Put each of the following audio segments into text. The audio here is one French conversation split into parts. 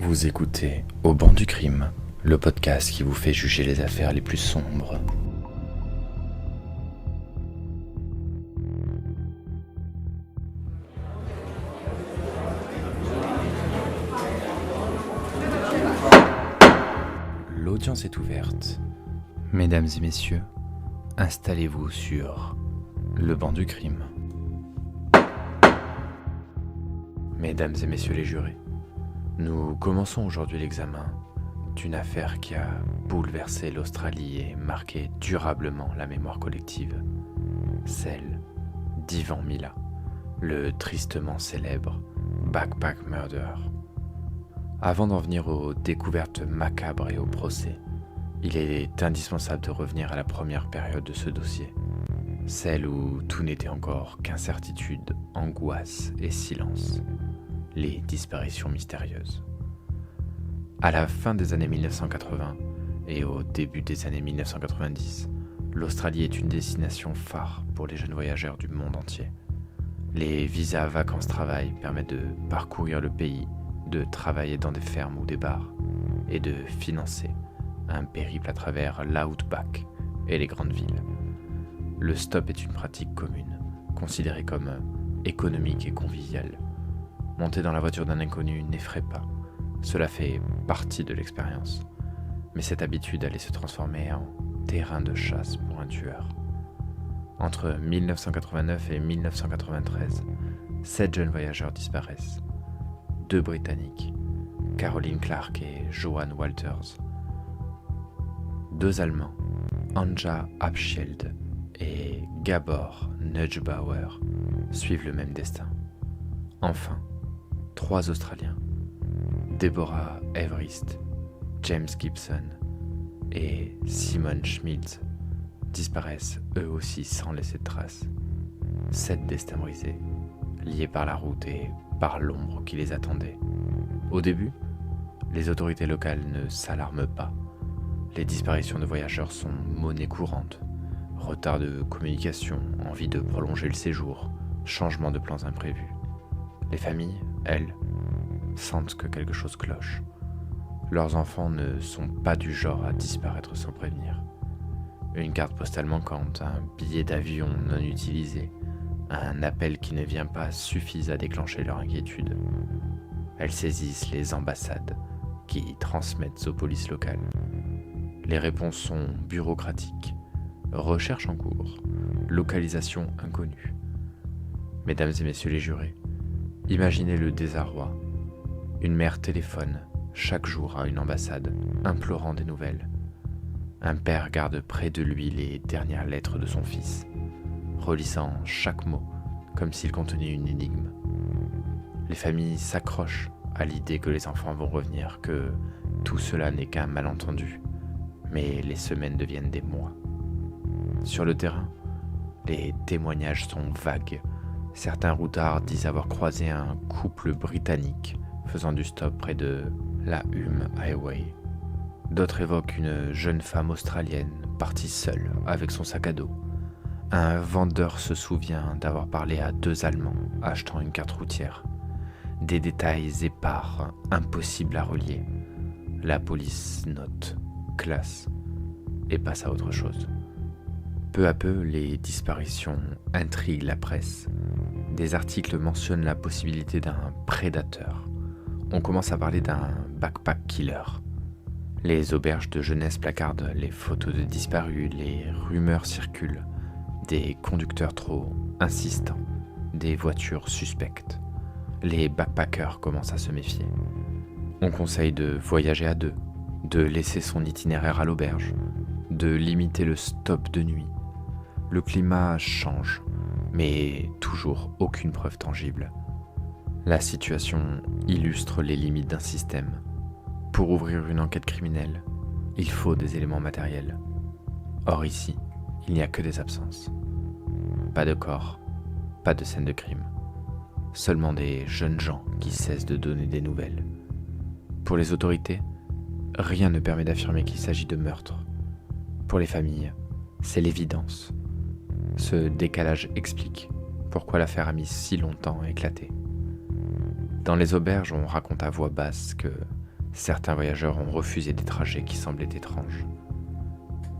Vous écoutez Au banc du crime, le podcast qui vous fait juger les affaires les plus sombres. L'audience est ouverte. Mesdames et messieurs, installez-vous sur le banc du crime. Mesdames et messieurs les jurés, nous commençons aujourd'hui l'examen d'une affaire qui a bouleversé l'Australie et marqué durablement la mémoire collective, celle d'Ivan Milat, le tristement célèbre Backpack Murder. Avant d'en venir aux découvertes macabres et au procès, il est indispensable de revenir à la première période de ce dossier, celle où tout n'était encore qu'incertitude, angoisse et silence. Les disparitions mystérieuses. À la fin des années 1980 et au début des années 1990, l'Australie est une destination phare pour les jeunes voyageurs du monde entier. Les visas vacances-travail permettent de parcourir le pays, de travailler dans des fermes ou des bars et de financer un périple à travers l'outback et les grandes villes. Le stop est une pratique commune, considérée comme économique et conviviale. Monter dans la voiture d'un inconnu n'effraie pas, cela fait partie de l'expérience. Mais cette habitude allait se transformer en terrain de chasse pour un tueur. Entre 1989 et 1993, 7 jeunes voyageurs disparaissent. 2 Britanniques, Caroline Clark et Johan Walters. 2 Allemands, Anja Abschild et Gabor Nudgebauer, suivent le même destin. Enfin, 3 Australiens, Deborah Everest, James Gibson et Simon Schmidt, disparaissent eux aussi sans laisser de traces. 7 destins brisés, liés par la route et par l'ombre qui les attendait. Au début, les autorités locales ne s'alarment pas. Les disparitions de voyageurs sont monnaie courante. Retard de communication, envie de prolonger le séjour, changement de plans imprévus. Les familles, elles, sentent que quelque chose cloche. Leurs enfants ne sont pas du genre à disparaître sans prévenir. Une carte postale manquante, un billet d'avion non utilisé, un appel qui ne vient pas suffisent à déclencher leur inquiétude. Elles saisissent les ambassades qui transmettent aux polices locales. Les réponses sont bureaucratiques. Recherche en cours. Localisation inconnue. Mesdames et messieurs les jurés, imaginez le désarroi. Une mère téléphone chaque jour à une ambassade, implorant des nouvelles. Un père garde près de lui les dernières lettres de son fils, relisant chaque mot comme s'il contenait une énigme. Les familles s'accrochent à l'idée que les enfants vont revenir, que tout cela n'est qu'un malentendu, mais les semaines deviennent des mois. Sur le terrain, les témoignages sont vagues. Certains routards disent avoir croisé un couple britannique faisant du stop près de la Hume Highway. D'autres évoquent une jeune femme australienne partie seule avec son sac à dos. Un vendeur se souvient d'avoir parlé à 2 Allemands achetant une carte routière. Des détails épars, impossibles à relier. La police note, classe et passe à autre chose. Peu à peu, les disparitions intriguent la presse. Des articles mentionnent la possibilité d'un prédateur. On commence à parler d'un backpack killer. Les auberges de jeunesse placardent les photos de disparus, les rumeurs circulent, des conducteurs trop insistants, des voitures suspectes. Les backpackers commencent à se méfier. On conseille de voyager à 2, de laisser son itinéraire à l'auberge, de limiter le stop de nuit. Le climat change, mais toujours aucune preuve tangible. La situation illustre les limites d'un système. Pour ouvrir une enquête criminelle, il faut des éléments matériels. Or ici, il n'y a que des absences. Pas de corps, pas de scène de crime. Seulement des jeunes gens qui cessent de donner des nouvelles. Pour les autorités, rien ne permet d'affirmer qu'il s'agit de meurtre. Pour les familles, c'est l'évidence. Ce décalage explique pourquoi l'affaire a mis si longtemps à éclater. Dans les auberges, on raconte à voix basse que Certains voyageurs ont refusé des trajets qui semblaient étranges.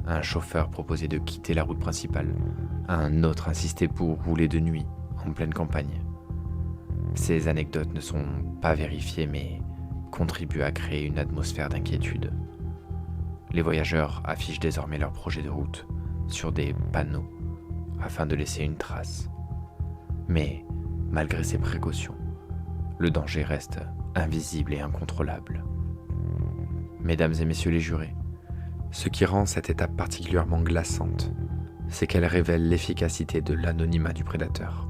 Un chauffeur proposait de quitter la route principale, un autre insistait pour rouler de nuit, en pleine campagne. Ces anecdotes ne sont pas vérifiées mais contribuent à créer une atmosphère d'inquiétude. Les voyageurs affichent désormais leur projet de route sur des panneaux afin de laisser une trace. Mais malgré ces précautions, le danger reste invisible et incontrôlable. Mesdames et messieurs les jurés, ce qui rend cette étape particulièrement glaçante, c'est qu'elle révèle l'efficacité de l'anonymat du prédateur.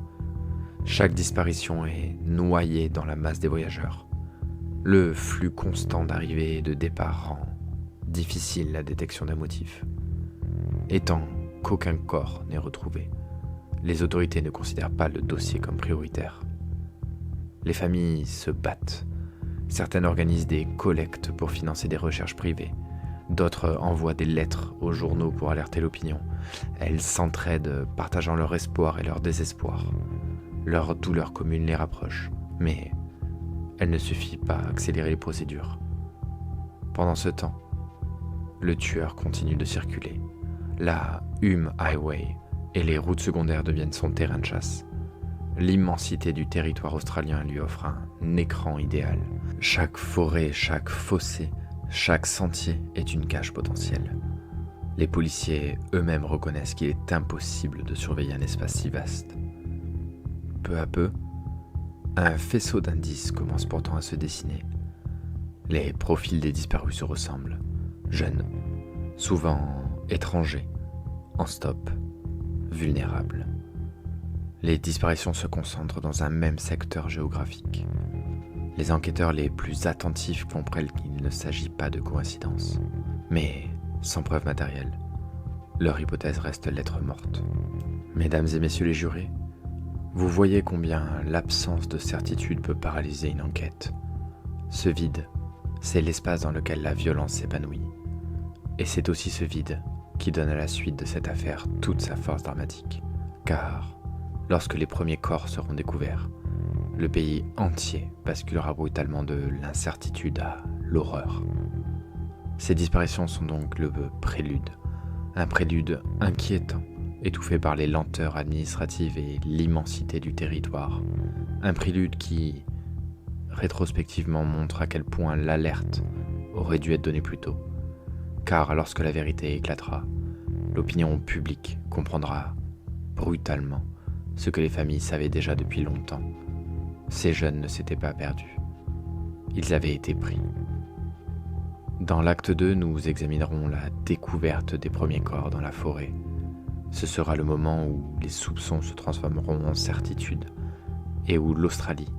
Chaque disparition est noyée dans la masse des voyageurs. Le flux constant d'arrivée et de départ rend difficile la détection d'un motif. Étant qu'aucun corps n'est retrouvé, les autorités ne considèrent pas le dossier comme prioritaire. Les familles se battent. Certaines organisent des collectes pour financer des recherches privées. D'autres envoient des lettres aux journaux pour alerter l'opinion. Elles s'entraident, partageant leur espoir et leur désespoir. Leur douleur commune les rapproche, mais elle ne suffit pas à accélérer les procédures. Pendant ce temps, le tueur continue de circuler. La Hume Highway et les routes secondaires deviennent son terrain de chasse. L'immensité du territoire australien lui offre un écran idéal. Chaque forêt, chaque fossé, chaque sentier est une cage potentielle. Les policiers eux-mêmes reconnaissent qu'il est impossible de surveiller un espace si vaste. Peu à peu, un faisceau d'indices commence pourtant à se dessiner. Les profils des disparus se ressemblent. Jeunes, souvent étrangers, en stop, vulnérables. Les disparitions se concentrent dans un même secteur géographique. Les enquêteurs les plus attentifs comprennent qu'il ne s'agit pas de coïncidence. Mais, sans preuve matérielle, leur hypothèse reste lettre morte. Mesdames et messieurs les jurés, vous voyez combien l'absence de certitude peut paralyser une enquête. Ce vide, c'est l'espace dans lequel la violence s'épanouit. Et c'est aussi ce vide qui donne à la suite de cette affaire toute sa force dramatique. Car, lorsque les premiers corps seront découverts, le pays entier basculera brutalement de l'incertitude à l'horreur. Ces disparitions sont donc le prélude, un prélude inquiétant, étouffé par les lenteurs administratives et l'immensité du territoire. Un prélude qui, rétrospectivement, montre à quel point l'alerte aurait dû être donnée plus tôt. Car lorsque la vérité éclatera, l'opinion publique comprendra brutalement ce que les familles savaient déjà depuis longtemps. Ces jeunes ne s'étaient pas perdus. Ils avaient été pris. Dans l'acte 2, nous examinerons la découverte des premiers corps dans la forêt. Ce sera le moment où les soupçons se transformeront en certitude et où l'Australie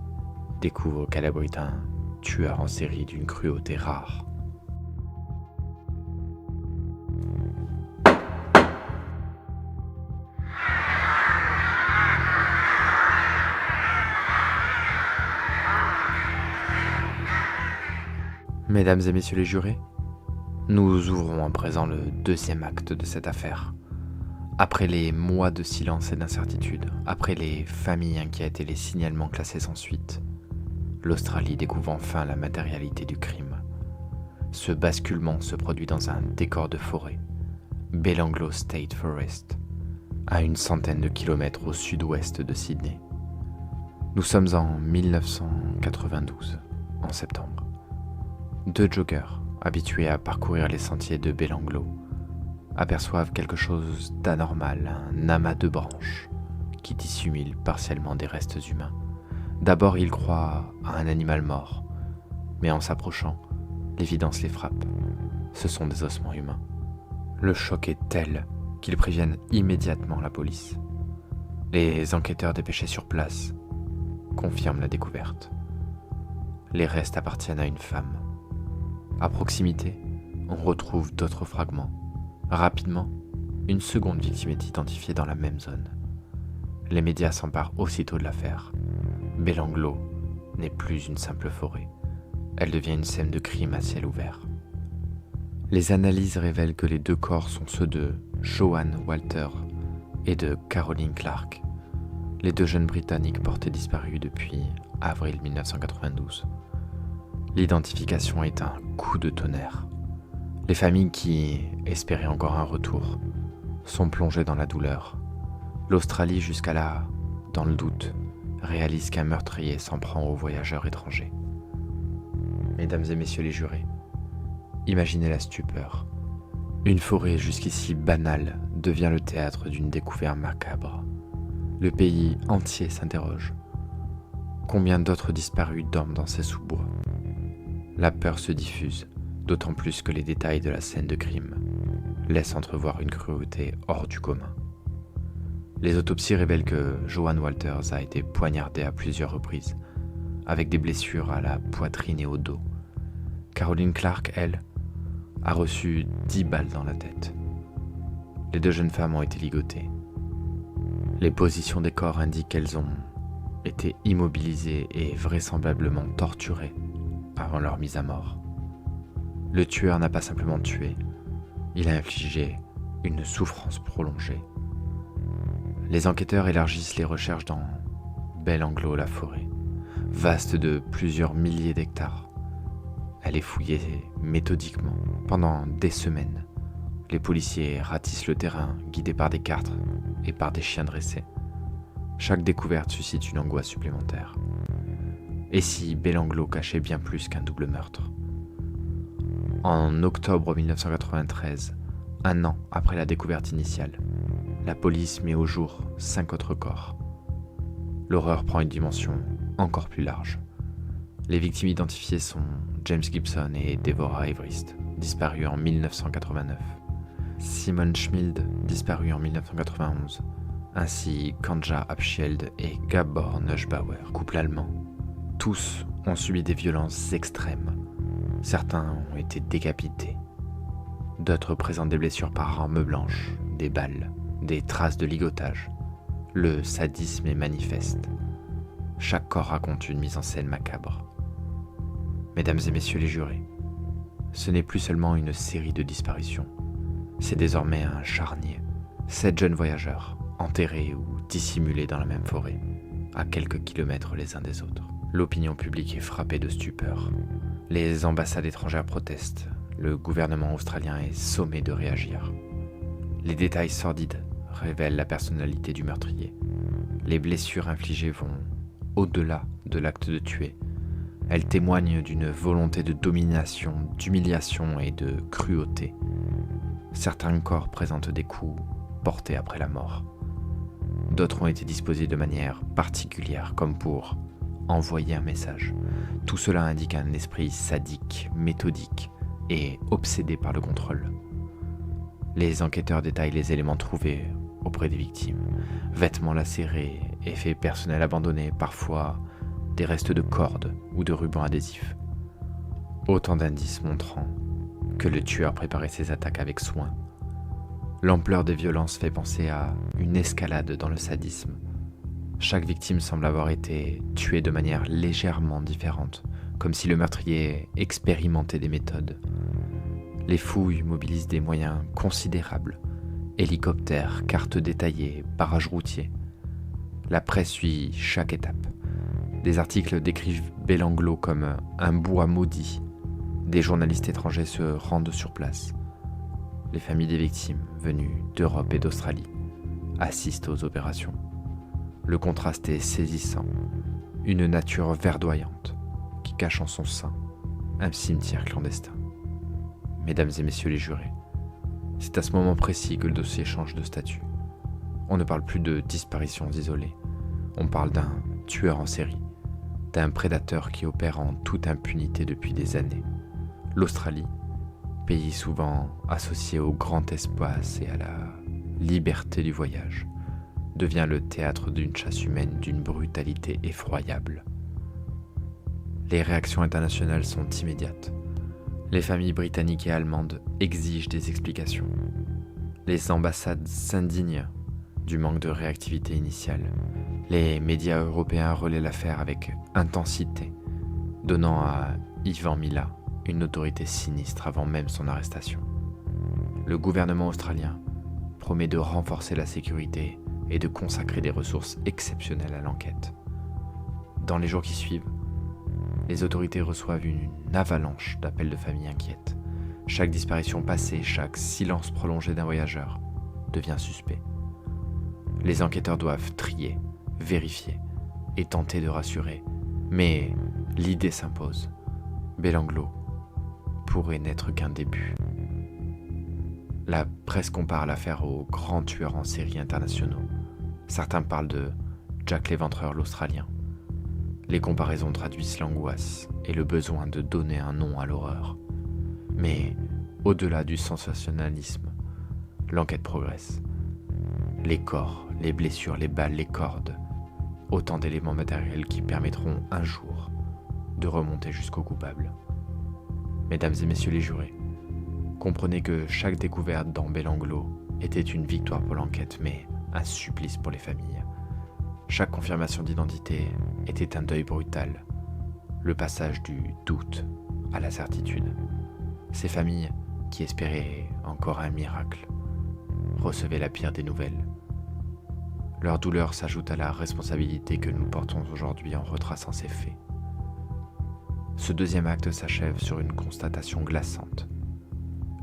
découvre qu'elle abrite un tueur en série d'une cruauté rare. Mesdames et messieurs les jurés, nous ouvrons à présent le deuxième acte de cette affaire. Après les mois de silence et d'incertitude, après les familles inquiètes et les signalements classés sans suite, l'Australie découvre enfin la matérialité du crime. Ce basculement se produit dans un décor de forêt, Belanglo State Forest, à une centaine de kilomètres au sud-ouest de Sydney. Nous sommes en 1992, en septembre. Deux joggeurs, habitués à parcourir les sentiers de Belanglo, aperçoivent quelque chose d'anormal, un amas de branches qui dissimule partiellement des restes humains. D'abord, ils croient à un animal mort, mais en s'approchant, l'évidence les frappe. Ce sont des ossements humains. Le choc est tel qu'ils préviennent immédiatement la police. Les enquêteurs dépêchés sur place confirment la découverte. Les restes appartiennent à une femme. À proximité, on retrouve d'autres fragments. Rapidement, une seconde victime est identifiée dans la même zone. Les médias s'emparent aussitôt de l'affaire. Belanglo n'est plus une simple forêt. Elle devient une scène de crime à ciel ouvert. Les analyses révèlent que les deux corps sont ceux de Joanne Walter et de Caroline Clark, les deux jeunes Britanniques portés disparus depuis avril 1992. L'identification est un coup de tonnerre. Les familles qui espéraient encore un retour sont plongées dans la douleur. L'Australie, jusqu'à là, dans le doute, réalise qu'un meurtrier s'en prend aux voyageurs étrangers. Mesdames et messieurs les jurés, imaginez la stupeur. Une forêt jusqu'ici banale devient le théâtre d'une découverte macabre. Le pays entier s'interroge. Combien d'autres disparus dorment dans ces sous-bois ? La peur se diffuse, d'autant plus que les détails de la scène de crime laissent entrevoir une cruauté hors du commun. Les autopsies révèlent que Joanne Walters a été poignardée à plusieurs reprises, avec des blessures à la poitrine et au dos. Caroline Clark, elle, a reçu 10 balles dans la tête. Les 2 jeunes femmes ont été ligotées. Les positions des corps indiquent qu'elles ont été immobilisées et vraisemblablement torturées avant leur mise à mort. Le tueur n'a pas simplement tué, il a infligé une souffrance prolongée. Les enquêteurs élargissent les recherches dans Belanglo-la-Forêt, vaste de plusieurs milliers d'hectares. Elle est fouillée méthodiquement pendant des semaines. Les policiers ratissent le terrain, guidés par des cartes et par des chiens dressés. Chaque découverte suscite une angoisse supplémentaire. Et si Belanglo cachait bien plus qu'un double meurtre ? En octobre 1993, un an après la découverte initiale, la police met au jour 5 autres corps. L'horreur prend une dimension encore plus large. Les victimes identifiées sont James Gibson et Deborah Everist, disparus en 1989. Simon Schmild, disparu en 1991, ainsi qu'Anja Abschild et Gabor Neuschbauer, couple allemand. Tous ont subi des violences extrêmes. Certains ont été décapités. D'autres présentent des blessures par arme blanche, des balles, des traces de ligotage. Le sadisme est manifeste. Chaque corps raconte une mise en scène macabre. Mesdames et messieurs les jurés, ce n'est plus seulement une série de disparitions. C'est désormais un charnier. 7 jeunes voyageurs, enterrés ou dissimulés dans la même forêt, à quelques kilomètres les uns des autres. L'opinion publique est frappée de stupeur. Les ambassades étrangères protestent. Le gouvernement australien est sommé de réagir. Les détails sordides révèlent la personnalité du meurtrier. Les blessures infligées vont au-delà de l'acte de tuer. Elles témoignent d'une volonté de domination, d'humiliation et de cruauté. Certains corps présentent des coups portés après la mort. D'autres ont été disposés de manière particulière, comme pour envoyer un message. Tout cela indique un esprit sadique, méthodique et obsédé par le contrôle. Les enquêteurs détaillent les éléments trouvés auprès des victimes. Vêtements lacérés, effets personnels abandonnés, parfois des restes de cordes ou de rubans adhésifs. Autant d'indices montrant que le tueur préparait ses attaques avec soin. L'ampleur des violences fait penser à une escalade dans le sadisme. Chaque victime semble avoir été tuée de manière légèrement différente, comme si le meurtrier expérimentait des méthodes. Les fouilles mobilisent des moyens considérables. Hélicoptères, cartes détaillées, barrages routiers. La presse suit chaque étape. Des articles décrivent Belanglo comme un bois maudit. Des journalistes étrangers se rendent sur place. Les familles des victimes, venues d'Europe et d'Australie, assistent aux opérations. Le contraste est saisissant. Une nature verdoyante qui cache en son sein un cimetière clandestin. Mesdames et messieurs les jurés, c'est à ce moment précis que le dossier change de statut. On ne parle plus de disparitions isolées. On parle d'un tueur en série, d'un prédateur qui opère en toute impunité depuis des années. L'Australie, pays souvent associé au grand espace et à la liberté du voyage, devient le théâtre d'une chasse humaine d'une brutalité effroyable. Les réactions internationales sont immédiates. Les familles britanniques et allemandes exigent des explications. Les ambassades s'indignent du manque de réactivité initiale. Les médias européens relaient l'affaire avec intensité, donnant à Ivan Mila une autorité sinistre avant même son arrestation. Le gouvernement australien promet de renforcer la sécurité et de consacrer des ressources exceptionnelles à l'enquête. Dans les jours qui suivent, Les autorités reçoivent une avalanche d'appels de familles inquiètes. Chaque disparition passée, chaque silence prolongé d'un voyageur devient suspect. Les enquêteurs doivent trier, vérifier et tenter de rassurer. Mais l'idée s'impose. Belanglo pourrait n'être qu'un début. La presse compare l'affaire aux grands tueurs en série internationaux. Certains parlent de Jack l'Éventreur l'Australien. Les comparaisons traduisent l'angoisse et le besoin de donner un nom à l'horreur. Mais au-delà du sensationnalisme, l'enquête progresse. Les corps, les blessures, les balles, les cordes, autant d'éléments matériels qui permettront un jour de remonter jusqu'au coupable. Mesdames et messieurs les jurés, comprenez que chaque découverte dans Belanglo était une victoire pour l'enquête, mais un supplice pour les familles. Chaque confirmation d'identité était un deuil brutal, le passage du doute à la certitude. Ces familles, qui espéraient encore un miracle, recevaient la pire des nouvelles. Leur douleur s'ajoute à la responsabilité que nous portons aujourd'hui en retraçant ces faits. Ce deuxième acte s'achève sur une constatation glaçante.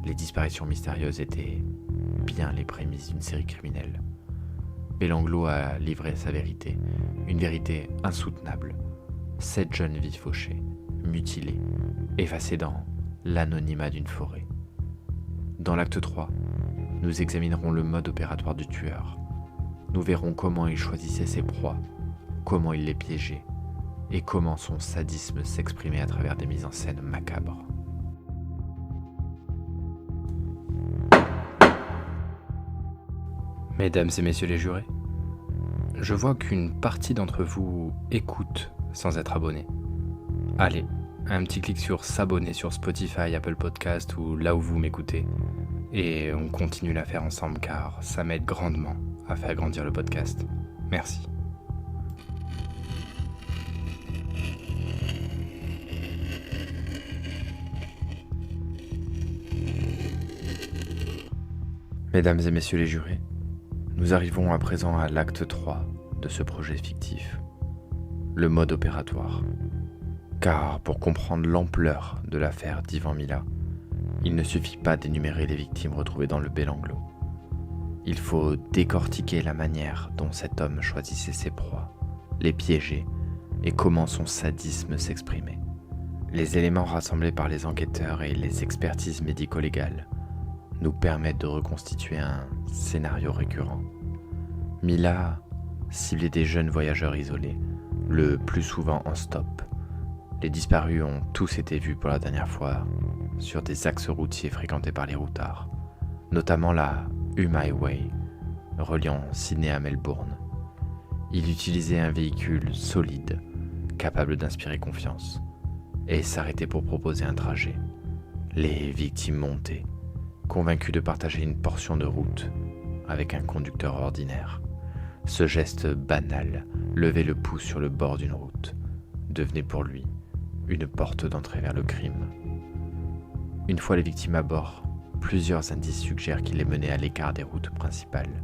Les disparitions mystérieuses étaient bien les prémices d'une série criminelle. Belanglo a livré sa vérité, une vérité insoutenable. 7 jeunes vies fauchées, mutilées, effacées dans l'anonymat d'une forêt. Dans l'acte 3, nous examinerons le mode opératoire du tueur. Nous verrons comment il choisissait ses proies, comment il les piégeait, et comment son sadisme s'exprimait à travers des mises en scène macabres. Mesdames et messieurs les jurés, je vois qu'une partie d'entre vous écoute sans être abonné. Allez, un petit clic sur s'abonner sur Spotify, Apple Podcast ou là où vous m'écoutez. Et on continue l'affaire ensemble car ça m'aide grandement à faire grandir le podcast. Merci. Mesdames et messieurs les jurés, nous arrivons à présent à l'acte 3 de ce projet fictif, le mode opératoire. Car pour comprendre l'ampleur de l'affaire d'Ivan Mila, il ne suffit pas d'énumérer les victimes retrouvées dans le Belanglo. Il faut décortiquer la manière dont cet homme choisissait ses proies, les piégeait et comment son sadisme s'exprimait. Les éléments rassemblés par les enquêteurs et les expertises médico-légales nous permettent de reconstituer un scénario récurrent. Mila ciblait des jeunes voyageurs isolés, le plus souvent en stop. Les disparus ont tous été vus pour la dernière fois sur des axes routiers fréquentés par les routards, notamment la Hume Highway, reliant Sydney à Melbourne. Il utilisait un véhicule solide, capable d'inspirer confiance, et s'arrêtait pour proposer un trajet. Les victimes montaient, convaincus de partager une portion de route avec un conducteur ordinaire. Ce geste banal, lever le pouce sur le bord d'une route, devenait pour lui une porte d'entrée vers le crime. Une fois les victimes à bord, plusieurs indices suggèrent qu'il les menait à l'écart des routes principales,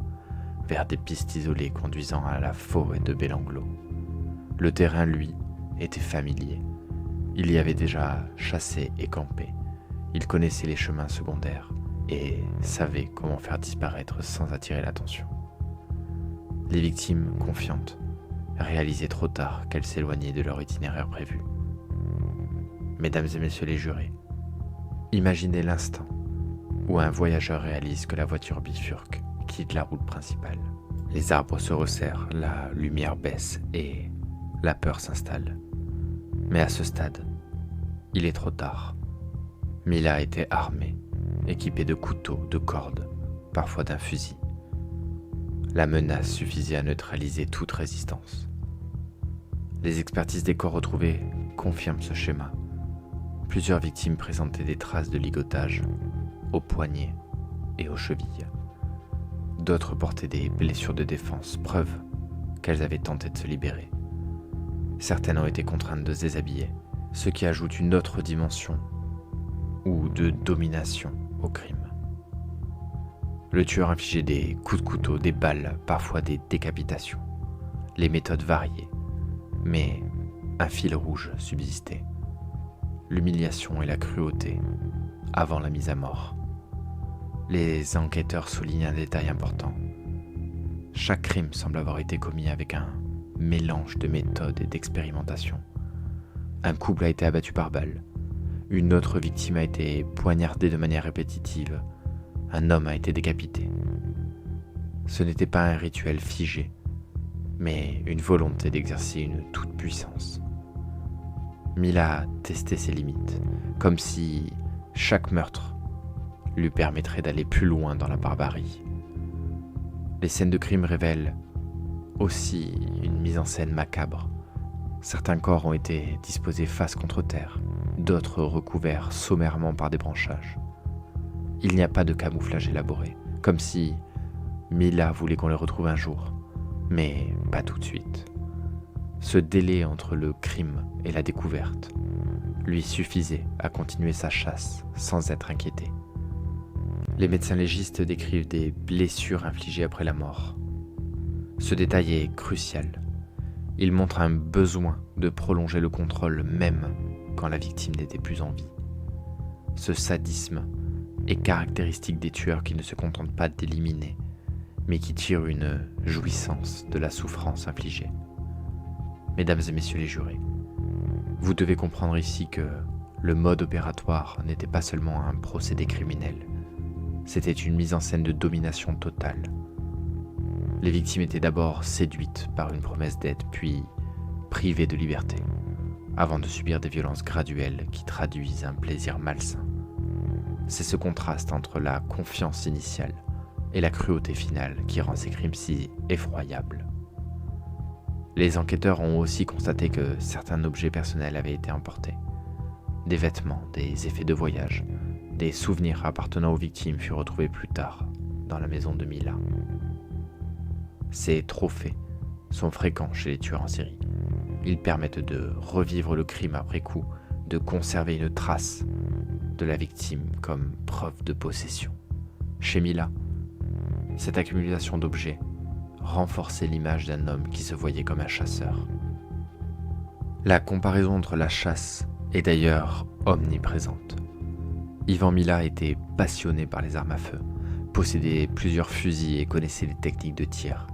vers des pistes isolées conduisant à la forêt de Belanglo. Le terrain, lui, était familier. Il y avait déjà chassé et campé. Il connaissait les chemins secondaires et savait comment faire disparaître sans attirer l'attention. Les victimes, confiantes, réalisaient trop tard qu'elles s'éloignaient de leur itinéraire prévu. Mesdames et messieurs les jurés, imaginez l'instant où un voyageur réalise que la voiture bifurque, quitte la route principale. Les arbres se resserrent, la lumière baisse et la peur s'installe. Mais à ce stade, il est trop tard. Mila était armé, équipé de couteaux, de cordes, parfois d'un fusil. La menace suffisait à neutraliser toute résistance. Les expertises des corps retrouvés confirment ce schéma. Plusieurs victimes présentaient des traces de ligotage aux poignets et aux chevilles. D'autres portaient des blessures de défense, preuve qu'elles avaient tenté de se libérer. Certaines ont été contraintes de se déshabiller, ce qui ajoute une autre dimension ou de domination au crime. Le tueur infligeait des coups de couteau, des balles, parfois des décapitations. Les méthodes variaient, mais un fil rouge subsistait. l'humiliation et la cruauté avant la mise à mort. Les enquêteurs soulignent un détail important. Chaque crime semble avoir été commis avec un mélange de méthodes et d'expérimentation. Un couple a été abattu par balle. Une autre victime a été poignardée de manière répétitive. Un homme a été décapité. Ce n'était pas un rituel figé, mais une volonté d'exercer une toute-puissance. Mila a testé ses limites, comme si chaque meurtre lui permettrait d'aller plus loin dans la barbarie. Les scènes de crime révèlent aussi une mise en scène macabre. Certains corps ont été disposés face contre terre, d'autres recouverts sommairement par des branchages. Il n'y a pas de camouflage élaboré, comme si Mila voulait qu'on les retrouve un jour, mais pas tout de suite. Ce délai entre le crime et la découverte lui suffisait à continuer sa chasse sans être inquiété. Les médecins légistes décrivent des blessures infligées après la mort. Ce détail est crucial. Il montre un besoin de prolonger le contrôle même quand la victime n'était plus en vie. Ce sadisme est caractéristique des tueurs qui ne se contentent pas d'éliminer, mais qui tirent une jouissance de la souffrance infligée. Mesdames et messieurs les jurés, vous devez comprendre ici que le mode opératoire n'était pas seulement un procédé criminel, c'était une mise en scène de domination totale. Les victimes étaient d'abord séduites par une promesse d'aide, puis privées de liberté, avant de subir des violences graduelles qui traduisent un plaisir malsain. C'est ce contraste entre la confiance initiale et la cruauté finale qui rend ces crimes si effroyables. Les enquêteurs ont aussi constaté que certains objets personnels avaient été emportés. Des vêtements, des effets de voyage, des souvenirs appartenant aux victimes furent retrouvés plus tard dans la maison de Mila. Ces trophées sont fréquents chez les tueurs en série. Ils permettent de revivre le crime après coup, de conserver une trace de la victime comme preuve de possession. Chez Mila, cette accumulation d'objets renforçait l'image d'un homme qui se voyait comme un chasseur. La comparaison entre la chasse est d'ailleurs omniprésente. Ivan Mila était passionné par les armes à feu, possédait plusieurs fusils et connaissait les techniques de tir.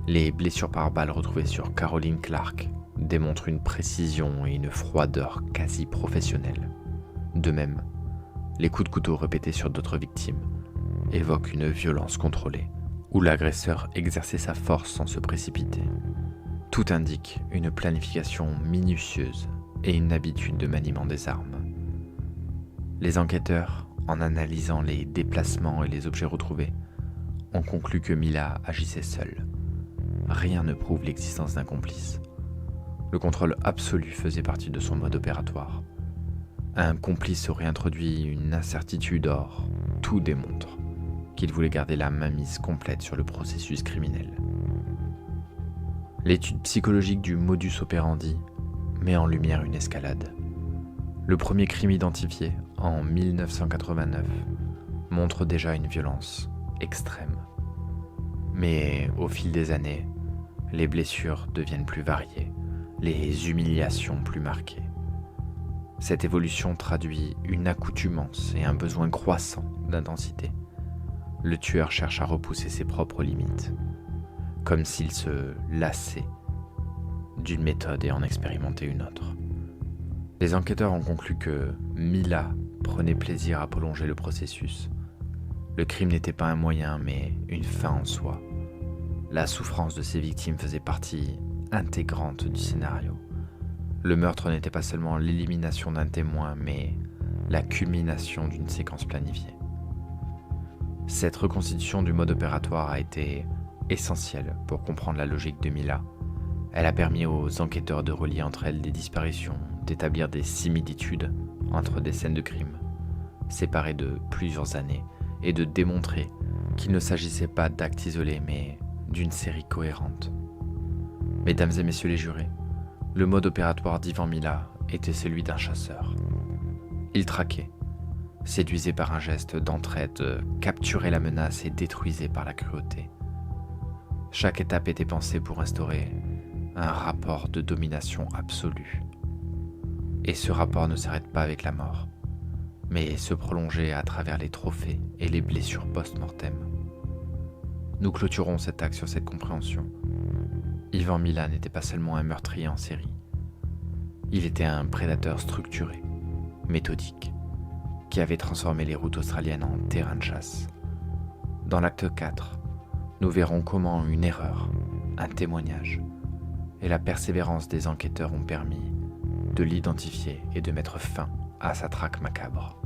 Les blessures par balle retrouvées sur Caroline Clark démontrent une précision et une froideur quasi professionnelles. De même, les coups de couteau répétés sur d'autres victimes évoquent une violence contrôlée, où l'agresseur exerçait sa force sans se précipiter. Tout indique une planification minutieuse et une habitude de maniement des armes. Les enquêteurs, en analysant les déplacements et les objets retrouvés, ont conclu que Mila agissait seule. Rien ne prouve l'existence d'un complice. Le contrôle absolu faisait partie de son mode opératoire. Un complice aurait introduit une incertitude, or tout démontre qu'il voulait garder la mainmise complète sur le processus criminel. L'étude psychologique du modus operandi met en lumière une escalade. Le premier crime identifié, en 1989, montre déjà une violence extrême. Mais au fil des années, les blessures deviennent plus variées, les humiliations plus marquées. Cette évolution traduit une accoutumance et un besoin croissant d'intensité. Le tueur cherche à repousser ses propres limites, comme s'il se lassait d'une méthode et en expérimentait une autre. Les enquêteurs ont conclu que Mila prenait plaisir à prolonger le processus. Le crime n'était pas un moyen, mais une fin en soi. La souffrance de ses victimes faisait partie intégrante du scénario. Le meurtre n'était pas seulement l'élimination d'un témoin, mais la culmination d'une séquence planifiée. Cette reconstitution du mode opératoire a été essentielle pour comprendre la logique de Mila. Elle a permis aux enquêteurs de relier entre elles des disparitions, d'établir des similitudes entre des scènes de crime, séparées de plusieurs années, et de démontrer qu'il ne s'agissait pas d'actes isolés, mais d'une série cohérente. Mesdames et messieurs les jurés, le mode opératoire d'Ivan Mila était celui d'un chasseur. Il traquait, séduisait par un geste d'entraide, capturait la menace et détruisait par la cruauté. Chaque étape était pensée pour instaurer un rapport de domination absolue. Et ce rapport ne s'arrête pas avec la mort, mais se prolongeait à travers les trophées et les blessures post-mortem. Nous clôturons cet acte sur cette compréhension. Ivan Mila n'était pas seulement un meurtrier en série. Il était un prédateur structuré, méthodique, qui avait transformé les routes australiennes en terrain de chasse. Dans l'acte 4, nous verrons comment une erreur, un témoignage et la persévérance des enquêteurs ont permis de l'identifier et de mettre fin à sa traque macabre.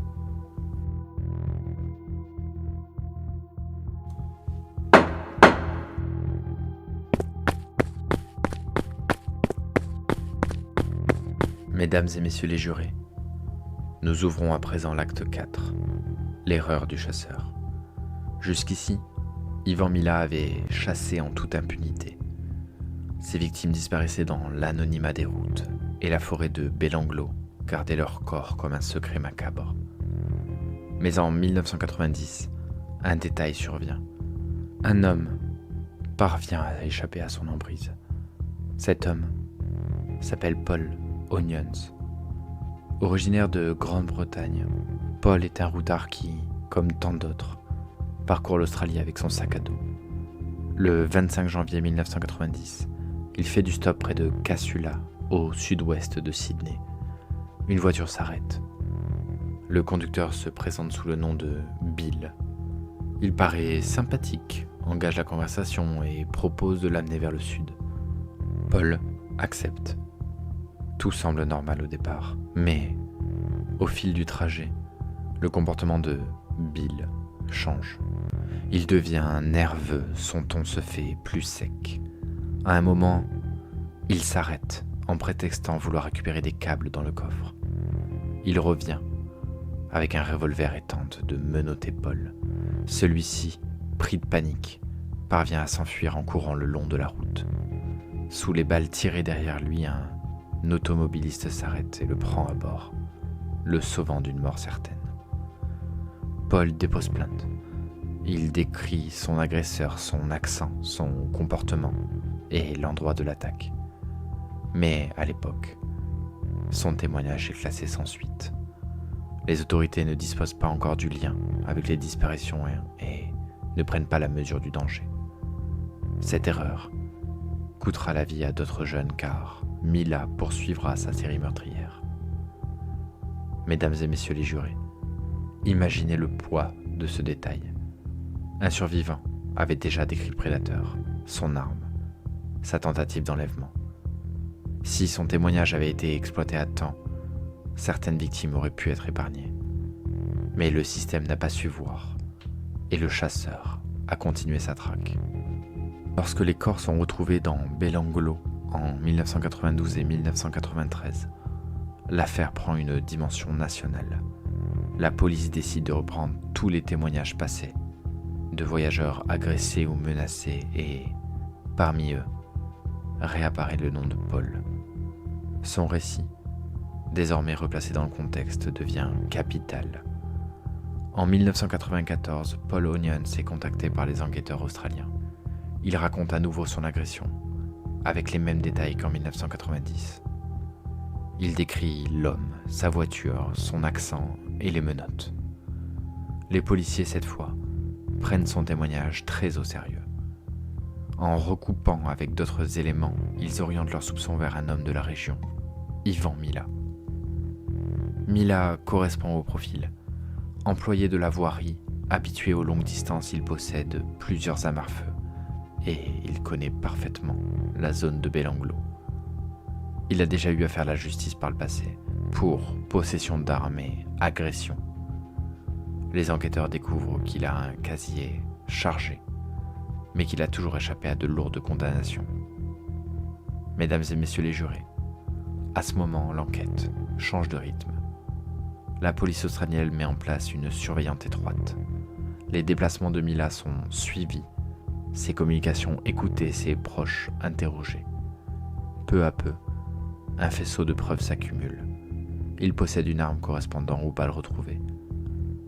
Mesdames et messieurs les jurés, nous ouvrons à présent l'acte 4, l'erreur du chasseur. Jusqu'ici, Ivan Mila avait chassé en toute impunité. Ses victimes disparaissaient dans l'anonymat des routes et la forêt de Belanglo gardait leur corps comme un secret macabre. Mais en 1990, un détail survient. Un homme parvient à échapper à son emprise. Cet homme s'appelle Paul Onions. Originaire de Grande-Bretagne, Paul est un routard qui, comme tant d'autres, parcourt l'Australie avec son sac à dos. Le 25 janvier 1990, il fait du stop près de Casula, au sud-ouest de Sydney. Une voiture s'arrête. Le conducteur se présente sous le nom de Bill. Il paraît sympathique, engage la conversation et propose de l'amener vers le sud. Paul accepte. Tout semble normal au départ, mais au fil du trajet, le comportement de Bill change. Il devient nerveux, son ton se fait plus sec. À un moment, il s'arrête en prétextant vouloir récupérer des câbles dans le coffre. Il revient avec un revolver et tente de menotter Paul. Celui-ci, pris de panique, parvient à s'enfuir en courant le long de la route. Sous les balles tirées derrière lui, un automobiliste s'arrête et le prend à bord, le sauvant d'une mort certaine. Paul dépose plainte. Il décrit son agresseur, son accent, son comportement et l'endroit de l'attaque. Mais à l'époque, son témoignage est classé sans suite. Les autorités ne disposent pas encore du lien avec les disparitions et ne prennent pas la mesure du danger. Cette erreur coûtera la vie à d'autres jeunes car Mila poursuivra sa série meurtrière. Mesdames et messieurs les jurés, imaginez le poids de ce détail. Un survivant avait déjà décrit le prédateur, son arme, sa tentative d'enlèvement. Si son témoignage avait été exploité à temps, certaines victimes auraient pu être épargnées. Mais le système n'a pas su voir, et le chasseur a continué sa traque. Lorsque les corps sont retrouvés dans Belanglo en 1992 et 1993, l'affaire prend une dimension nationale. La police décide de reprendre tous les témoignages passés, de voyageurs agressés ou menacés, et parmi eux, réapparaît le nom de Paul. Son récit, désormais replacé dans le contexte, devient capital. En 1994, Paul Onions est contacté par les enquêteurs australiens. Il raconte à nouveau son agression, avec les mêmes détails qu'en 1990. Il décrit l'homme, sa voiture, son accent et les menottes. Les policiers, cette fois, prennent son témoignage très au sérieux. En recoupant avec d'autres éléments, ils orientent leurs soupçons vers un homme de la région, Ivan Mila. Mila correspond au profil. Employé de la voirie, habitué aux longues distances, il possède plusieurs armes à feu et il connaît parfaitement la zone de Belanglo. Il a déjà eu à faire la justice par le passé pour possession d'armes et agression. Les enquêteurs découvrent qu'il a un casier chargé, mais qu'il a toujours échappé à de lourdes condamnations. Mesdames et messieurs les jurés, à ce moment, l'enquête change de rythme. La police australienne met en place une surveillance étroite. Les déplacements de Mila sont suivis, ses communications écoutées, ses proches interrogés. Peu à peu, un faisceau de preuves s'accumule. Il possède une arme correspondant aux balles retrouvées.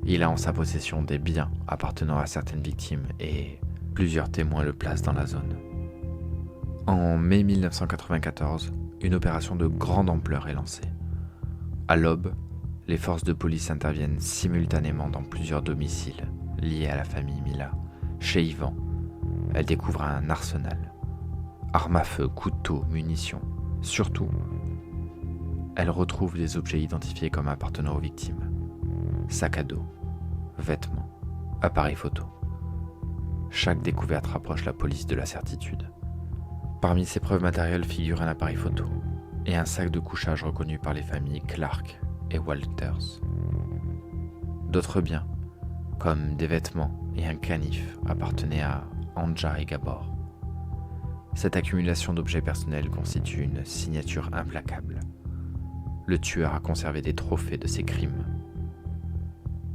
Il a en sa possession des biens appartenant à certaines victimes et plusieurs témoins le placent dans la zone. En mai 1994, une opération de grande ampleur est lancée. À l'aube, les forces de police interviennent simultanément dans plusieurs domiciles liés à la famille Mila. Chez Ivan, elles découvrent un arsenal. Armes à feu, couteaux, munitions. Surtout, elles retrouvent des objets identifiés comme appartenant aux victimes. Sac à dos, vêtements, appareils photo. Chaque découverte rapproche la police de la certitude. Parmi ces preuves matérielles figure un appareil photo et un sac de couchage reconnu par les familles Clark et Walters. D'autres biens, comme des vêtements et un canif, appartenaient à Anja et Gabor. Cette accumulation d'objets personnels constitue une signature implacable. Le tueur a conservé des trophées de ses crimes.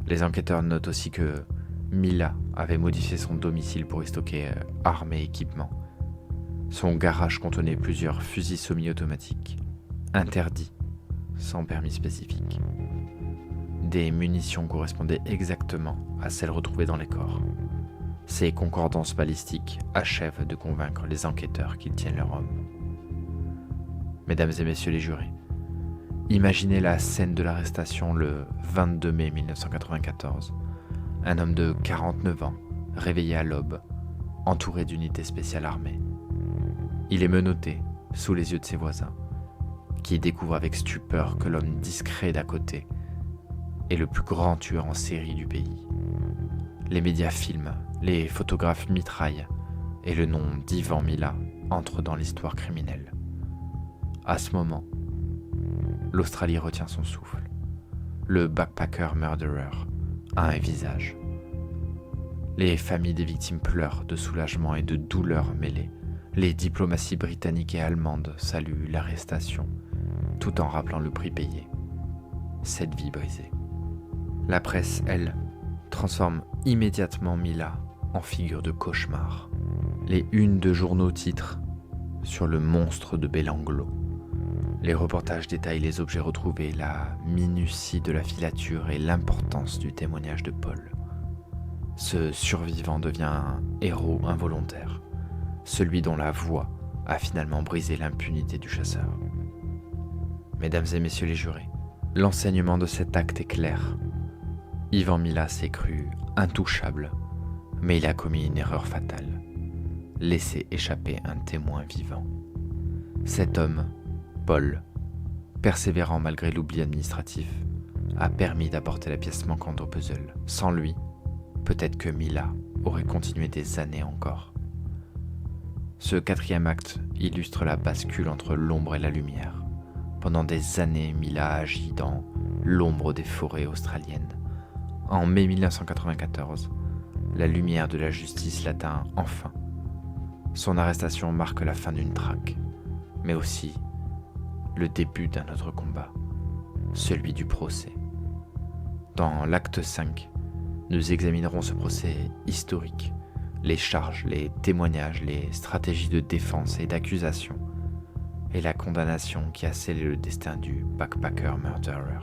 Les enquêteurs notent aussi que Mila avait modifié son domicile pour y stocker armes et équipements. Son garage contenait plusieurs fusils semi-automatiques, interdits, sans permis spécifique. Des munitions correspondaient exactement à celles retrouvées dans les corps. Ces concordances balistiques achèvent de convaincre les enquêteurs qu'ils tiennent leur homme. Mesdames et messieurs les jurés, imaginez la scène de l'arrestation le 22 mai 1994. Un homme de 49 ans, réveillé à l'aube, entouré d'unités spéciales armées. Il est menotté sous les yeux de ses voisins, qui découvrent avec stupeur que l'homme discret d'à côté est le plus grand tueur en série du pays. Les médias filment, les photographes mitraillent, et le nom d'Ivan Mila entre dans l'histoire criminelle. À ce moment, l'Australie retient son souffle. Le backpacker murderer a un visage. Les familles des victimes pleurent de soulagement et de douleur mêlées. Les diplomaties britanniques et allemandes saluent l'arrestation, tout en rappelant le prix payé. Cette vie brisée. La presse, elle, transforme immédiatement Mila en figure de cauchemar. Les unes de journaux titrent sur le monstre de Belanglo. Les reportages détaillent les objets retrouvés, la minutie de la filature et l'importance du témoignage de Paul. Ce survivant devient un héros involontaire, celui dont la voix a finalement brisé l'impunité du chasseur. Mesdames et messieurs les jurés, l'enseignement de cet acte est clair. Ivan Mila s'est cru intouchable, mais il a commis une erreur fatale. Laisser échapper un témoin vivant. Cet homme, Paul, persévérant malgré l'oubli administratif, a permis d'apporter la pièce manquante au puzzle. Sans lui, peut-être que Mila aurait continué des années encore. Ce quatrième acte illustre la bascule entre l'ombre et la lumière. Pendant des années, Mila a agi dans l'ombre des forêts australiennes. En mai 1994, la lumière de la justice l'atteint enfin. Son arrestation marque la fin d'une traque, mais aussi le début d'un autre combat, celui du procès. Dans l'acte 5, nous examinerons ce procès historique, les charges, les témoignages, les stratégies de défense et d'accusation, et la condamnation qui a scellé le destin du backpacker murderer.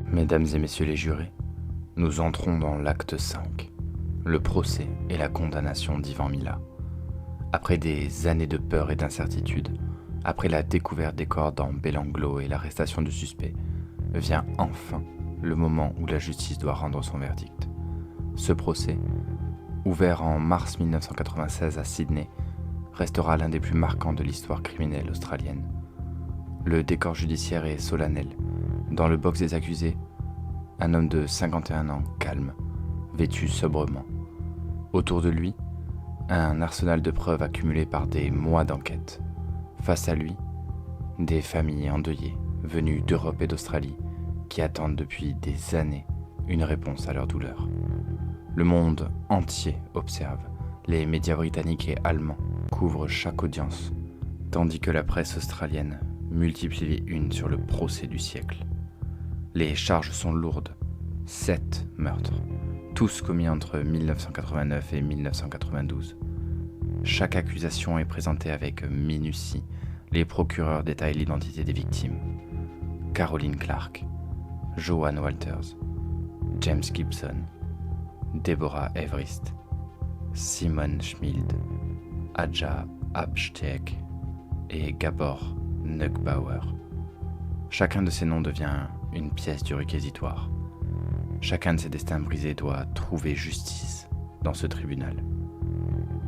Mesdames et messieurs les jurés, nous entrons dans l'acte 5, le procès et la condamnation d'Ivan Mila. Après des années de peur et d'incertitude, après la découverte des corps dans Belanglo et l'arrestation du suspect, vient enfin le moment où la justice doit rendre son verdict. Ce procès, ouvert en mars 1996 à Sydney, restera l'un des plus marquants de l'histoire criminelle australienne. Le décor judiciaire est solennel. Dans le box des accusés, un homme de 51 ans, calme, vêtu sobrement. Autour de lui, un arsenal de preuves accumulées par des mois d'enquête. Face à lui, des familles endeuillées, venues d'Europe et d'Australie, qui attendent depuis des années une réponse à leur douleur. Le monde entier observe. Les médias britanniques et allemands couvrent chaque audience, tandis que la presse australienne multiplie les unes sur le procès du siècle. Les charges sont lourdes. 7 meurtres, tous commis entre 1989 et 1992. Chaque accusation est présentée avec minutie. Les procureurs détaillent l'identité des victimes. Caroline Clark, Joanne Walters, James Gibson, Deborah Everest, Simon Schmild, Adja Absteek et Gabor Neugbauer. Chacun de ces noms devient une pièce du réquisitoire. Chacun de ces destins brisés doit trouver justice dans ce tribunal.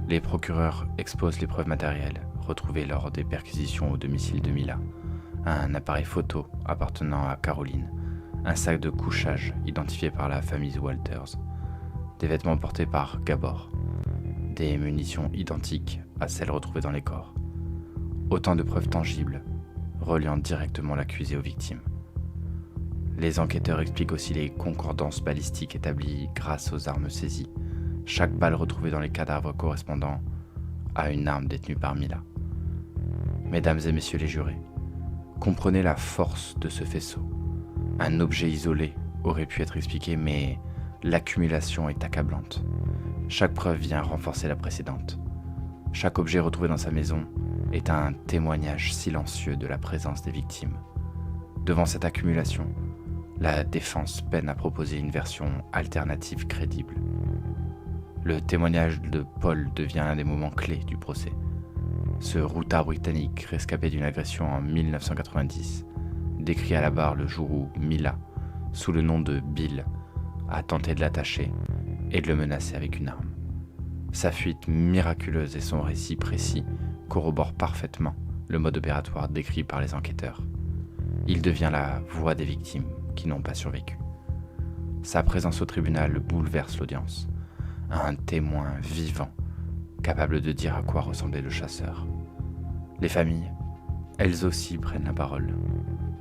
Les procureurs exposent les preuves matérielles retrouvées lors des perquisitions au domicile de Mila, un appareil photo appartenant à Caroline, un sac de couchage identifié par la famille Walters, des vêtements portés par Gabor, des munitions identiques à celles retrouvées dans les corps. Autant de preuves tangibles reliant directement l'accusé aux victimes. Les enquêteurs expliquent aussi les concordances balistiques établies grâce aux armes saisies, chaque balle retrouvée dans les cadavres correspondant à une arme détenue par Mila. Mesdames et messieurs les jurés, comprenez la force de ce faisceau. Un objet isolé aurait pu être expliqué, mais l'accumulation est accablante. Chaque preuve vient renforcer la précédente. Chaque objet retrouvé dans sa maison est un témoignage silencieux de la présence des victimes. Devant cette accumulation, la défense peine à proposer une version alternative crédible. Le témoignage de Paul devient un des moments clés du procès. Ce routard britannique rescapé d'une agression en 1990 décrit à la barre le jour où Mila, sous le nom de Bill, a tenté de l'attacher et de le menacer avec une arme. Sa fuite miraculeuse et son récit précis corroborent parfaitement le mode opératoire décrit par les enquêteurs. Il devient la voix des victimes qui n'ont pas survécu. Sa présence au tribunal bouleverse l'audience. Un témoin vivant, capable de dire à quoi ressemblait le chasseur. Les familles, elles aussi prennent la parole.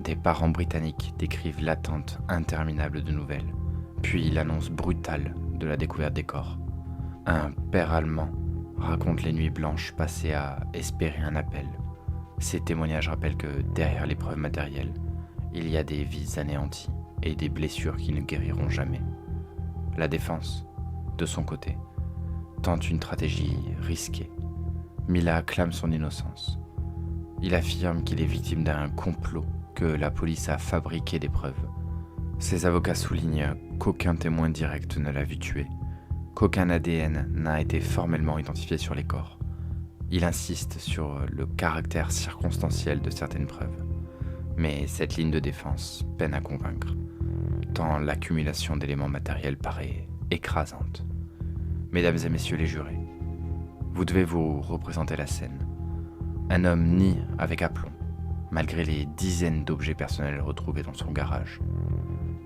Des parents britanniques décrivent l'attente interminable de nouvelles, puis l'annonce brutale de la découverte des corps. Un père allemand raconte les nuits blanches passées à espérer un appel. Ces témoignages rappellent que derrière les preuves matérielles, il y a des vies anéanties et des blessures qui ne guériront jamais. La défense, de son côté, tente une stratégie risquée. Mila clame son innocence. Il affirme qu'il est victime d'un complot, que la police a fabriqué des preuves. Ses avocats soulignent qu'aucun témoin direct ne l'a vu tuer, qu'aucun ADN n'a été formellement identifié sur les corps. Il insiste sur le caractère circonstanciel de certaines preuves. Mais cette ligne de défense peine à convaincre, tant l'accumulation d'éléments matériels paraît écrasante. Mesdames et messieurs les jurés, vous devez vous représenter la scène. Un homme nie avec aplomb, malgré les dizaines d'objets personnels retrouvés dans son garage.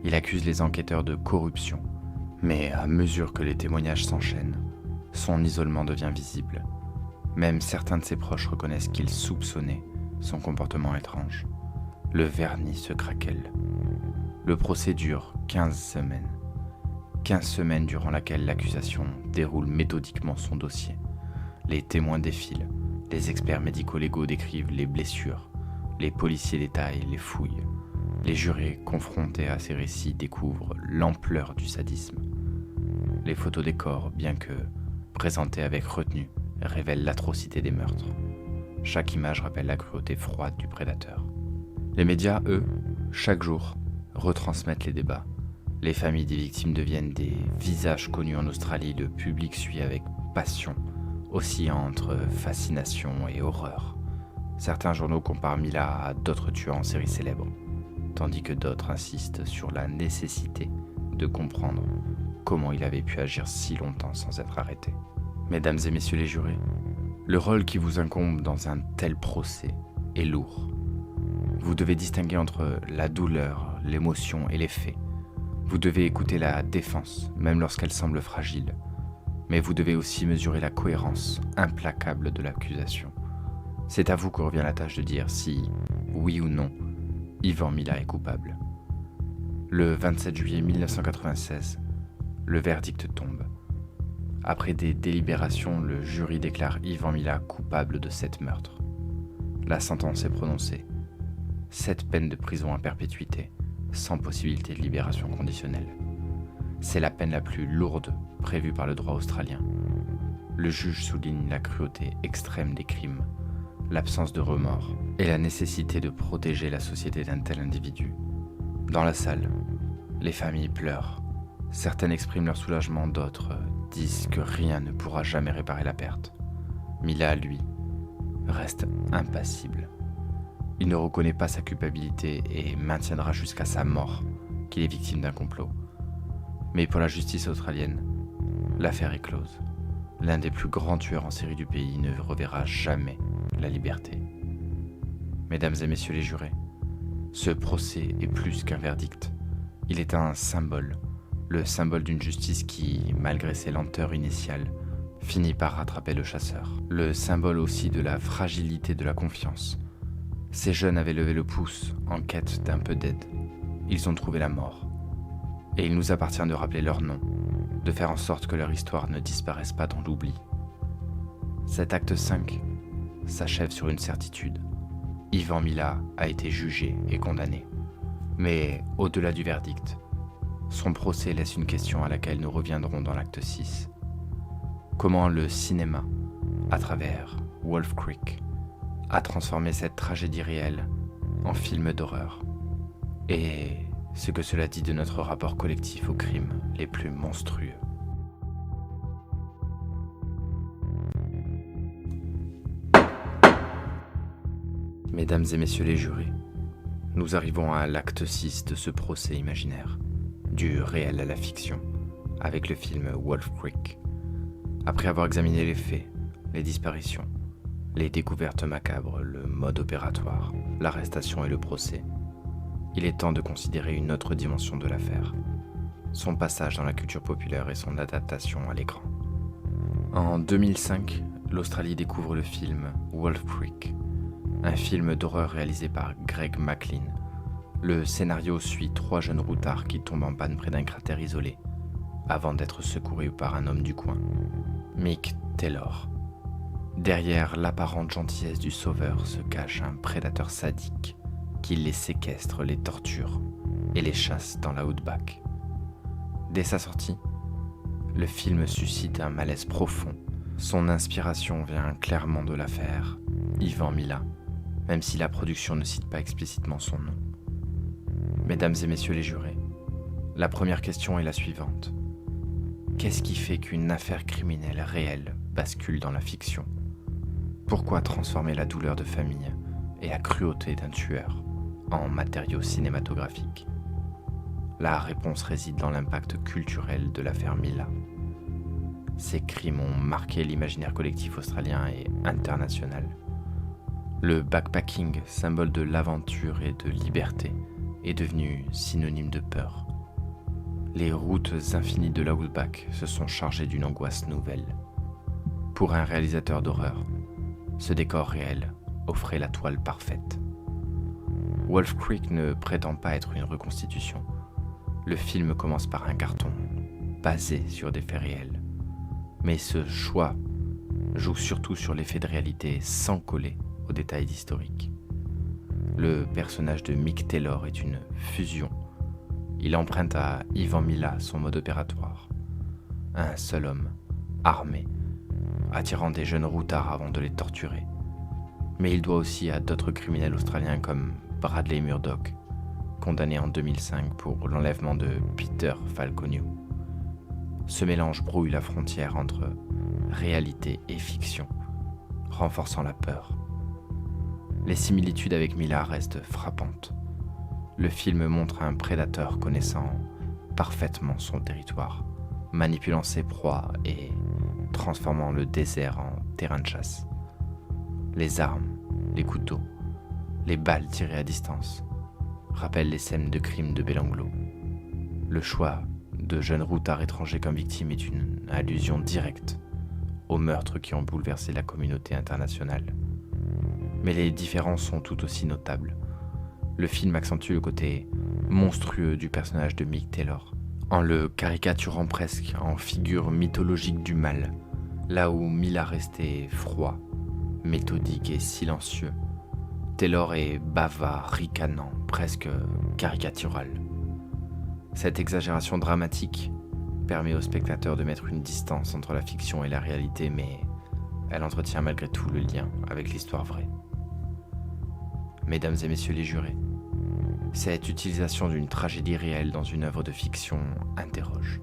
Il accuse les enquêteurs de corruption, mais à mesure que les témoignages s'enchaînent, son isolement devient visible. Même certains de ses proches reconnaissent qu'il soupçonnait son comportement étrange. Le vernis se craquelle. Le procès dure 15 semaines. 15 semaines durant laquelle l'accusation déroule méthodiquement son dossier. Les témoins défilent, les experts médico-légaux décrivent les blessures, les policiers détaillent les fouilles. Les jurés confrontés à ces récits découvrent l'ampleur du sadisme. Les photos des corps, bien que présentées avec retenue, révèlent l'atrocité des meurtres. Chaque image rappelle la cruauté froide du prédateur. Les médias, eux, chaque jour, retransmettent les débats. Les familles des victimes deviennent des visages connus en Australie. Le public suit avec passion, oscillant entre fascination et horreur. Certains journaux comparent Mila à d'autres tueurs en série célèbres, tandis que d'autres insistent sur la nécessité de comprendre comment il avait pu agir si longtemps sans être arrêté. Mesdames et messieurs les jurés, le rôle qui vous incombe dans un tel procès est lourd. Vous devez distinguer entre la douleur, l'émotion et les faits. Vous devez écouter la défense, même lorsqu'elle semble fragile. Mais vous devez aussi mesurer la cohérence implacable de l'accusation. C'est à vous que revient la tâche de dire si, oui ou non, Ivan Mila est coupable. Le 27 juillet 1996, le verdict tombe. Après des délibérations, le jury déclare Ivan Mila coupable de 7 meurtres. La sentence est prononcée. 7 peines de prison à perpétuité, sans possibilité de libération conditionnelle. C'est la peine la plus lourde prévue par le droit australien. Le juge souligne la cruauté extrême des crimes, l'absence de remords et la nécessité de protéger la société d'un tel individu. Dans la salle, les familles pleurent. Certaines expriment leur soulagement, d'autres disent que rien ne pourra jamais réparer la perte. Mila, lui, reste impassible. Il ne reconnaît pas sa culpabilité et maintiendra jusqu'à sa mort qu'il est victime d'un complot. Mais pour la justice australienne, l'affaire est close. L'un des plus grands tueurs en série du pays ne reverra jamais la liberté. Mesdames et messieurs les jurés, ce procès est plus qu'un verdict. Il est un symbole, le symbole d'une justice qui, malgré ses lenteurs initiales, finit par rattraper le chasseur. Le symbole aussi de la fragilité de la confiance. Ces jeunes avaient levé le pouce en quête d'un peu d'aide. Ils ont trouvé la mort. Et il nous appartient de rappeler leur nom, de faire en sorte que leur histoire ne disparaisse pas dans l'oubli. Cet acte 5 s'achève sur une certitude. Ivan Mila a été jugé et condamné. Mais au-delà du verdict, son procès laisse une question à laquelle nous reviendrons dans l'acte 6. Comment le cinéma, à travers Wolf Creek, a transformé cette tragédie réelle en film d'horreur. Et ce que cela dit de notre rapport collectif aux crimes les plus monstrueux. Mesdames et messieurs les jurés, nous arrivons à l'acte 6 de ce procès imaginaire, du réel à la fiction, avec le film Wolf Creek. Après avoir examiné les faits, les disparitions, les découvertes macabres, le mode opératoire, l'arrestation et le procès, il est temps de considérer une autre dimension de l'affaire, son passage dans la culture populaire et son adaptation à l'écran. En 2005, l'Australie découvre le film Wolf Creek, un film d'horreur réalisé par Greg McLean. Le scénario suit 3 jeunes routards qui tombent en panne près d'un cratère isolé, avant d'être secourus par un homme du coin, Mick Taylor. Derrière l'apparente gentillesse du sauveur se cache un prédateur sadique qui les séquestre, les torture et les chasse dans la Outback. Dès sa sortie, le film suscite un malaise profond. Son inspiration vient clairement de l'affaire Ivan Mila, même si la production ne cite pas explicitement son nom. Mesdames et messieurs les jurés, la première question est la suivante. Qu'est-ce qui fait qu'une affaire criminelle réelle bascule dans la fiction ? Pourquoi transformer la douleur de famille et la cruauté d'un tueur en matériau cinématographique ? La réponse réside dans l'impact culturel de l'affaire Mila. Ces crimes ont marqué l'imaginaire collectif australien et international. Le backpacking, symbole de l'aventure et de liberté, est devenu synonyme de peur. Les routes infinies de l'Outback se sont chargées d'une angoisse nouvelle. Pour un réalisateur d'horreur, ce décor réel offrait la toile parfaite. Wolf Creek ne prétend pas être une reconstitution. Le film commence par un carton basé sur des faits réels. Mais ce choix joue surtout sur l'effet de réalité sans coller aux détails historiques. Le personnage de Mick Taylor est une fusion. Il emprunte à Ivan Mila son mode opératoire. Un seul homme, armé, attirant des jeunes routards avant de les torturer. Mais il doit aussi à d'autres criminels australiens comme Bradley Murdoch, condamné en 2005 pour l'enlèvement de Peter Falconio. Ce mélange brouille la frontière entre réalité et fiction, renforçant la peur. Les similitudes avec Mila restent frappantes. Le film montre un prédateur connaissant parfaitement son territoire, manipulant ses proies et transformant le désert en terrain de chasse. Les armes, les couteaux, les balles tirées à distance rappellent les scènes de crimes de Belanglo. Le choix de jeunes routards étrangers comme victimes est une allusion directe aux meurtres qui ont bouleversé la communauté internationale. Mais les différences sont tout aussi notables. Le film accentue le côté monstrueux du personnage de Mick Taylor, en le caricaturant presque en figure mythologique du mal, là où Mila restait froid, méthodique et silencieux. Taylor est bavard, ricanant, presque caricatural. Cette exagération dramatique permet au spectateur de mettre une distance entre la fiction et la réalité, mais elle entretient malgré tout le lien avec l'histoire vraie. Mesdames et messieurs les jurés, cette utilisation d'une tragédie réelle dans une œuvre de fiction interroge.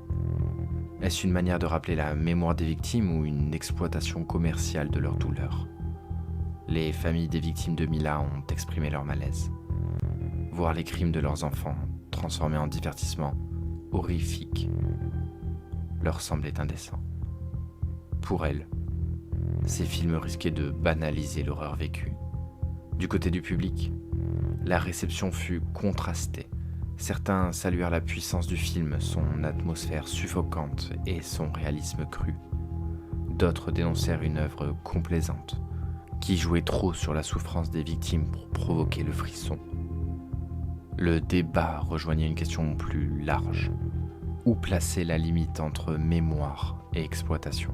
Est-ce une manière de rappeler la mémoire des victimes ou une exploitation commerciale de leur douleur ? Les familles des victimes de Mila ont exprimé leur malaise. Voir les crimes de leurs enfants transformés en divertissement horrifique leur semblait indécent. Pour elles, ces films risquaient de banaliser l'horreur vécue. Du côté du public, la réception fut contrastée. Certains saluèrent la puissance du film, son atmosphère suffocante et son réalisme cru. D'autres dénoncèrent une œuvre complaisante, qui jouait trop sur la souffrance des victimes pour provoquer le frisson. Le débat rejoignait une question plus large. Où placer la limite entre mémoire et exploitation ?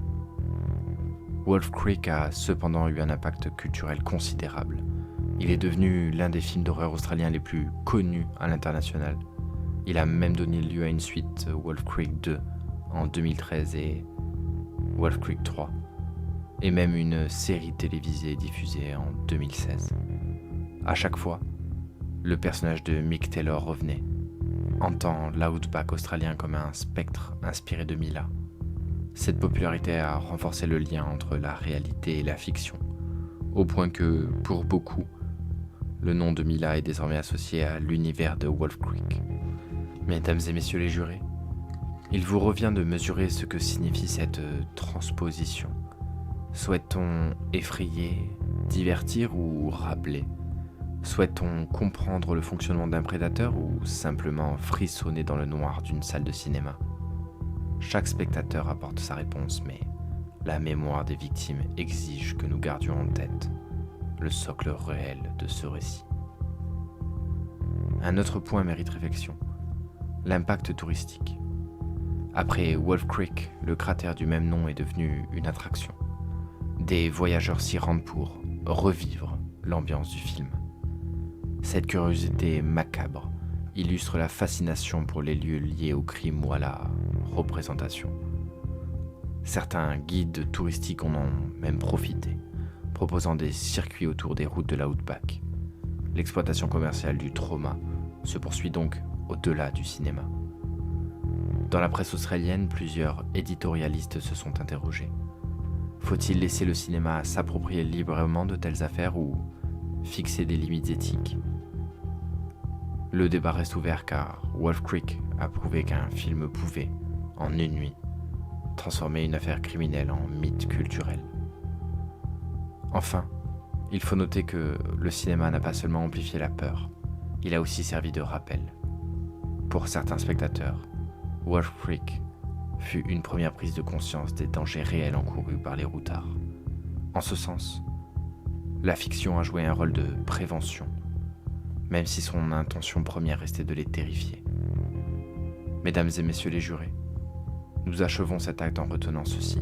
Wolf Creek a cependant eu un impact culturel considérable. Il est devenu l'un des films d'horreur australiens les plus connus à l'international. Il a même donné lieu à une suite, Wolf Creek 2, en 2013 et Wolf Creek 3, et même une série télévisée diffusée en 2016. À chaque fois, le personnage de Mick Taylor revenait, hantant l'outback australien comme un spectre inspiré de Mila. Cette popularité a renforcé le lien entre la réalité et la fiction, au point que, pour beaucoup, le nom de Mila est désormais associé à l'univers de Wolf Creek. Mesdames et messieurs les jurés, il vous revient de mesurer ce que signifie cette transposition. Souhaite-t-on effrayer, divertir ou rappeler ? Souhaite-t-on comprendre le fonctionnement d'un prédateur ou simplement frissonner dans le noir d'une salle de cinéma ? Chaque spectateur apporte sa réponse, mais la mémoire des victimes exige que nous gardions en tête le socle réel de ce récit. Un autre point mérite réflexion, l'impact touristique. Après Wolf Creek, le cratère du même nom est devenu une attraction. Des voyageurs s'y rendent pour revivre l'ambiance du film. Cette curiosité macabre illustre la fascination pour les lieux liés au crime ou à la représentation. Certains guides touristiques en ont même profité, proposant des circuits autour des routes de l'outback. L'exploitation commerciale du trauma se poursuit donc au-delà du cinéma. Dans la presse australienne, plusieurs éditorialistes se sont interrogés. Faut-il laisser le cinéma s'approprier librement de telles affaires ou fixer des limites éthiques ? Le débat reste ouvert car Wolf Creek a prouvé qu'un film pouvait, en une nuit, transformer une affaire criminelle en mythe culturel. Enfin, il faut noter que le cinéma n'a pas seulement amplifié la peur, il a aussi servi de rappel. Pour certains spectateurs, Wolf Creek fut une première prise de conscience des dangers réels encourus par les routards. En ce sens, la fiction a joué un rôle de prévention, même si son intention première restait de les terrifier. Mesdames et messieurs les jurés, nous achevons cet acte en retenant ceci.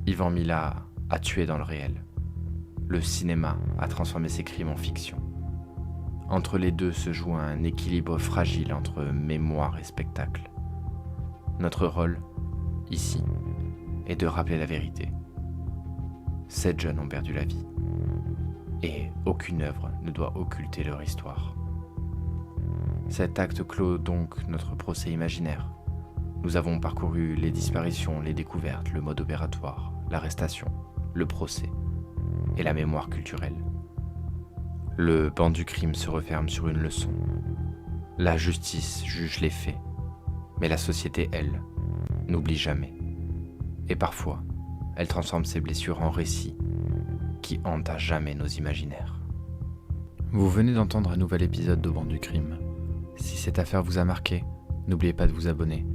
Ivan Mila a tué dans le réel. Le cinéma a transformé ses crimes en fiction. Entre les deux se joue un équilibre fragile entre mémoire et spectacle. Notre rôle, ici, est de rappeler la vérité. 7 jeunes ont perdu la vie. Et aucune œuvre ne doit occulter leur histoire. Cet acte clôt donc notre procès imaginaire. Nous avons parcouru les disparitions, les découvertes, le mode opératoire, l'arrestation, le procès et la mémoire culturelle. Le banc du crime se referme sur une leçon. La justice juge les faits, mais la société, elle, n'oublie jamais. Et parfois, elle transforme ses blessures en récits qui hantent à jamais nos imaginaires. Vous venez d'entendre un nouvel épisode d'Au banc du crime. Si cette affaire vous a marqué, n'oubliez pas de vous abonner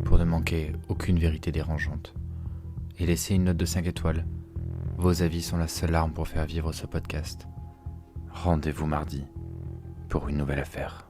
pour ne manquer aucune vérité dérangeante. Et laissez une note de 5 étoiles. Vos avis sont la seule arme pour faire vivre ce podcast. Rendez-vous mardi pour une nouvelle affaire.